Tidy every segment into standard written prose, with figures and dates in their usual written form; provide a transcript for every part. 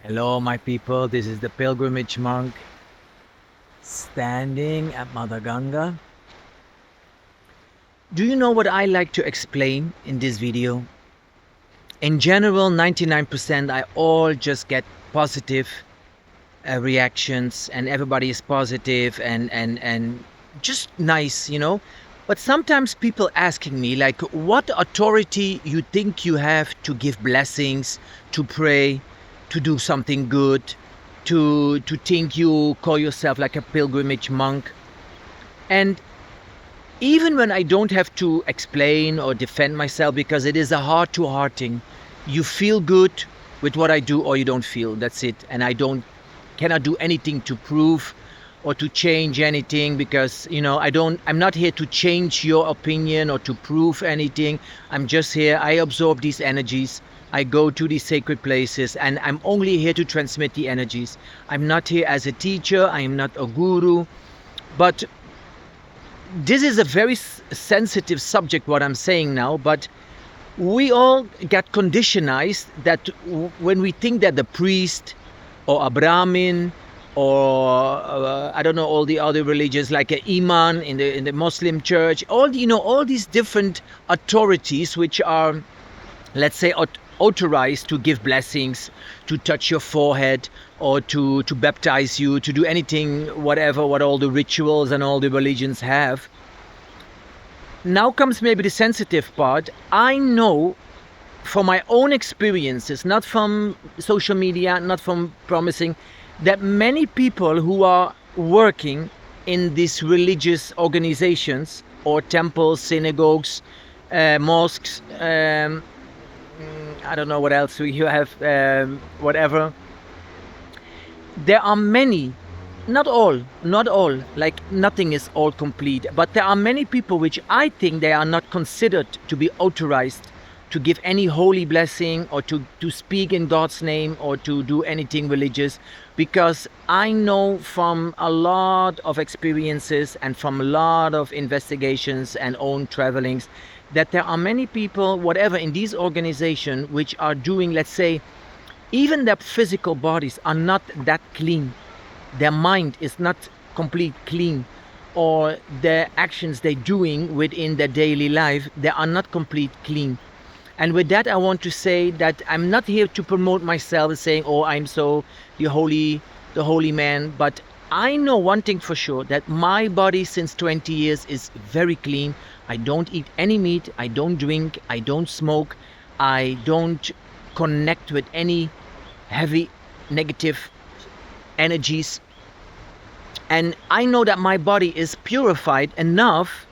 Hello, my people. This is the pilgrimage monk standing at Mother Ganga. Do you know what I like to explain in this video? In general, 99% I all just get positive reactions, and everybody is positive and just nice, But sometimes people asking me like, what authority you think you have to give blessings, to pray, to do something good, to think you call yourself like a pilgrimage monk. And even when I don't have to explain or defend myself, because it is a heart-to-heart thing, you feel good with what I do or you don't feel. That's it. And I cannot do anything to prove or to change anything, because I'm not here to change your opinion or to prove anything. I'm just here. I absorb these energies. I go to these sacred places, and I'm only here to transmit the energies. I'm not here as a teacher. I am not a guru. But this is a very sensitive subject, what I'm saying now. But we all get conditioned that when we think that the priest or a Brahmin or I don't know, all the other religions, like an imam in the Muslim church, all these different authorities which are, let's say, authorized to give blessings, to touch your forehead, or to baptize you, to do anything, whatever, what all the rituals and all the religions have. Now comes maybe the sensitive part. I know from my own experiences, not from social media, not from promising, that many people who are working in these religious organizations or temples, synagogues, mosques, I don't know what else you have, whatever. There are many, not all, like nothing is all complete, but there are many people which I think they are not considered to be authorized to give any holy blessing or to speak in God's name or to do anything religious, because I know from a lot of experiences and from a lot of investigations and own travelings that there are many people, whatever, in these organizations which are doing, let's say, even their physical bodies are not that clean. Their mind is not complete clean, or their actions they're doing within their daily life, they are not complete clean. And with that, I want to say that I'm not here to promote myself saying, oh, I'm so the holy man. But I know one thing for sure, that my body since 20 years is very clean. I don't eat any meat. I don't drink. I don't smoke. I don't connect with any heavy negative energies. And I know that my body is purified enough,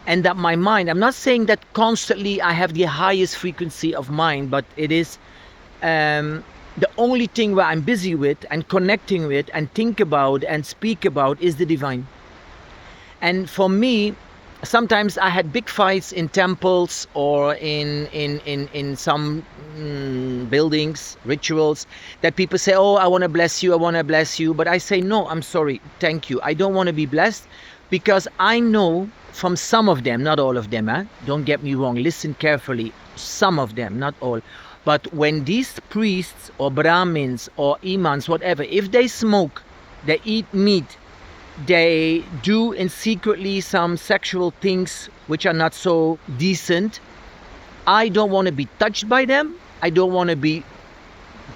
and that my mind, I'm not saying that constantly I have the highest frequency of mind, but it is the only thing where I'm busy with and connecting with and think about and speak about is the divine. And for me, sometimes I had big fights in temples or in some buildings, rituals, that people say, oh, I want to bless you. But I say, no, I'm sorry, thank you. I don't want to be blessed, because I know from some of them, not all of them, don't get me wrong, listen carefully, some of them, not all. But when these priests or Brahmins or imams, whatever, if they smoke, they eat meat, they do in secretly some sexual things which are not so decent, I don't want to be touched by them. I don't want to be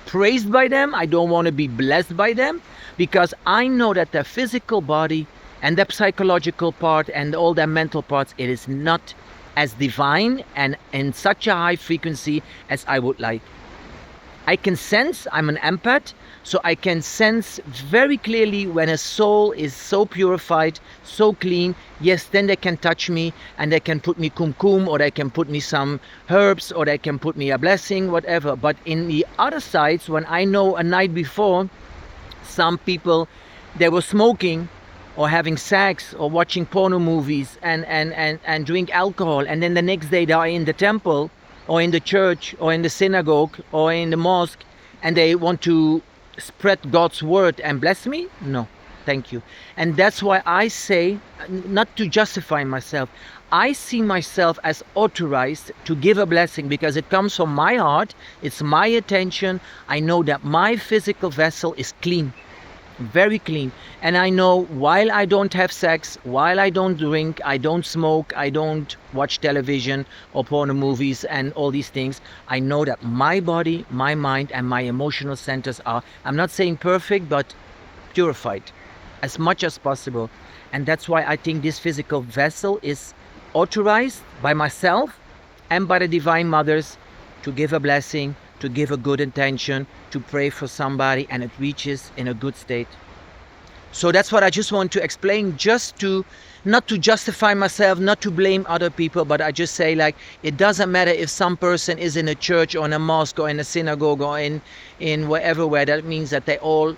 praised by them. I don't want to be blessed by them, because I know that their physical body and the psychological part and all their mental parts, it is not as divine and in such a high frequency as I would like. I can sense, I'm an empath, so I can sense very clearly when a soul is so purified, so clean, yes, then they can touch me and they can put me kumkum, or they can put me some herbs, or they can put me a blessing, whatever. But in the other sides, when I know a night before, some people, they were smoking or having sex or watching porno movies and drink alcohol, and then the next day they are in the temple or in the church or in the synagogue or in the mosque, and they want to spread God's word and bless me? No. Thank you. And that's why I say, not to justify myself, I see myself as authorized to give a blessing because it comes from my heart, it's my attention. I know that my physical vessel is clean, very clean. And I know while I don't have sex, while I don't drink, I don't smoke, I don't watch television or porno movies and all these things, I know that my body, my mind, and my emotional centers are, I'm not saying perfect, but purified as much as possible. And that's why I think this physical vessel is authorized by myself and by the Divine Mothers to give a blessing, to give a good intention, to pray for somebody, and it reaches in a good state. So that's what I just want to explain, just to not to justify myself, not to blame other people, but I just say, like, it doesn't matter if some person is in a church or in a mosque or in a synagogue or in wherever, where that means that they're all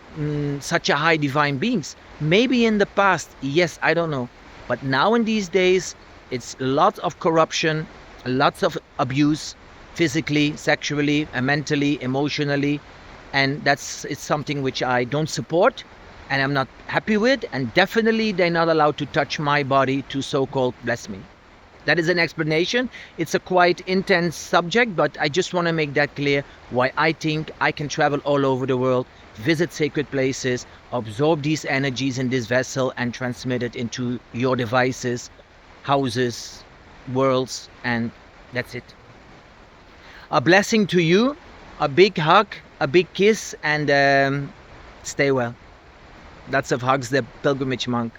such a high divine beings. Maybe in the past, yes, I don't know. But now in these days, it's lots of corruption, lots of abuse, physically, sexually, mentally, emotionally, and it's something which I don't support and I'm not happy with, and definitely they're not allowed to touch my body to so-called bless me. That is an explanation. It's a quite intense subject, but I just want to make that clear why I think I can travel all over the world, visit sacred places, absorb these energies in this vessel and transmit it into your devices, houses, worlds, and that's it. A blessing to you, a big hug, a big kiss, and stay well. Lots of hugs, the pilgrimage monk.